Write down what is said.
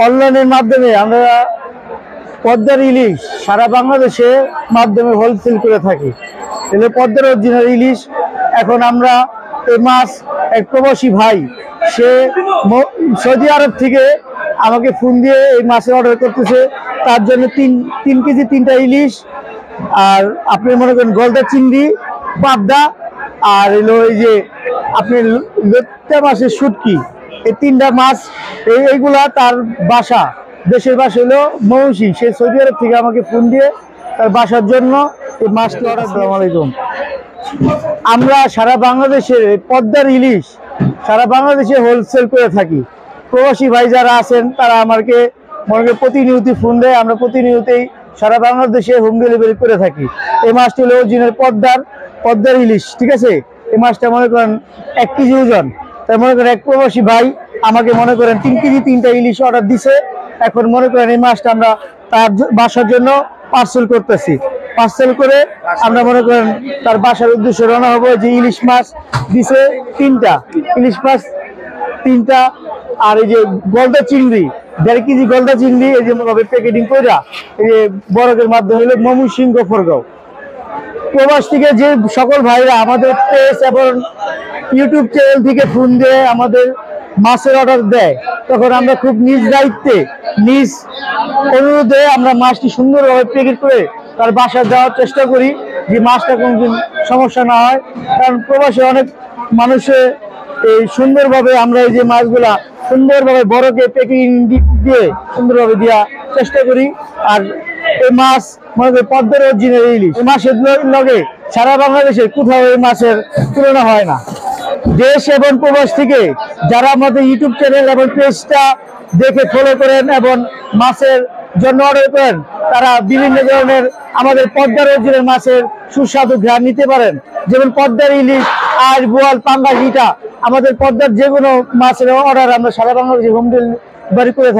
অনলাইনের মাধ্যমে আমরা পদ্মার ইলিশ সারা বাংলাদেশে মাধ্যমে হোলসেল করে থাকি। এগুলো পদ্মার অরিজিনাল ইলিশ। এখন আমরা এই মাছ এক প্রবাসী ভাই, সে সৌদি আরব থেকে আমাকে ফোন দিয়ে এই মাছের অর্ডার করতেছে। তার জন্য তিন কেজি 3টা ইলিশ, আর আপনি মনে করেন গলদা চিংড়ি, পাবদা, আর এলো এই যে আপনি লোট্টা মাছের শুটকি, এই 3টা মাছ। এইগুলা তার বাসা, দেশের বাসা হলো ময়মনসিংহ। সে সৌদি আরব থেকে আমাকে ফোন দিয়ে তার বাসার জন্য এই মাছটি অর্ডার। আসসালামু আলাইকুম। আমরা সারা বাংলাদেশে পদ্মার ইলিশ সারা বাংলাদেশে হোলসেল করে থাকি। প্রবাসী ভাই যারা আছেন তারা আমাকে প্রতিনিয়ত ফোন দেয়। আমরা প্রতিনিয়তই সারা বাংলাদেশে হোম ডেলিভারি করে থাকি। এই মাছটি হলো অরিজিনাল পদ্মার ইলিশ, ঠিক আছে। এই মাছটা মনে করেন 1 কেজি ওজন। তাই মনে করেন এক প্রবাসী ভাই আমাকে মনে করেন 3 কেজি 3টা ইলিশ অর্ডার দিছে। এখন মনে করেন এই মাছটা আমরা তার বাসার জন্য পার্সেল করতেছি। পার্সেল করে আমরা মনে করেন তার বাসার উদ্দেশ্যে রওনা হবো। যে ইলিশ মাছ দিছে 3টা, ইলিশ মাছ 3টা, আর এই যে গলদা চিংড়ি 1.5 কেজি গলদা চিংড়ি, এই যে ভাবে প্যাকেটিং করে এই যে বরকের মাধ্যমে হলো ময়মনসিংহ গফরগাঁও। প্রবাস থেকে যে সকল ভাইরা আমাদের পেজ এবং ইউটিউব চ্যানেল থেকে ফোন দিয়ে আমাদের মাছের অর্ডার দেয়, তখন আমরা খুব নিজ দায়িত্বে নিজ অনুরোধে আমরা মাছটি সুন্দরভাবে প্যাকেট করে তার বাসায় দেওয়ার চেষ্টা করি, যে মাছটা কোনোদিন সমস্যা না হয়। কারণ প্রবাসে অনেক মানুষে এই সুন্দরভাবে আমরা এই যে মাছগুলা সুন্দরভাবে বড়কে প্যাকিং দিয়ে সুন্দরভাবে দেওয়ার চেষ্টা করি। আর এই মাছ মনে করি পদ্মার অরিজিনাল ইলিশ। এই মাছের লগে সারা বাংলাদেশে কোথাও এই মাছের তুলনা হয় না। দেশ এবং প্রবাস থেকে যারা আমাদের ইউটিউব চ্যানেল এবং পেজটা দেখে ফলো করেন এবং মাছের জন্য অর্ডার করেন, তারা বিভিন্ন ধরনের আমাদের পদ্মার অরিজিনাল মাছের সুস্বাদু ঘ্রাণ নিতে পারেন। যেমন পদ্মার ইলিশ, আর বোয়াল, পাঙ্গাস, ইটা, আমাদের পদ্মার যে কোনো মাছের অর্ডার আমরা সারা বাংলাদেশে হোম ডেলিভারি করে থাকি।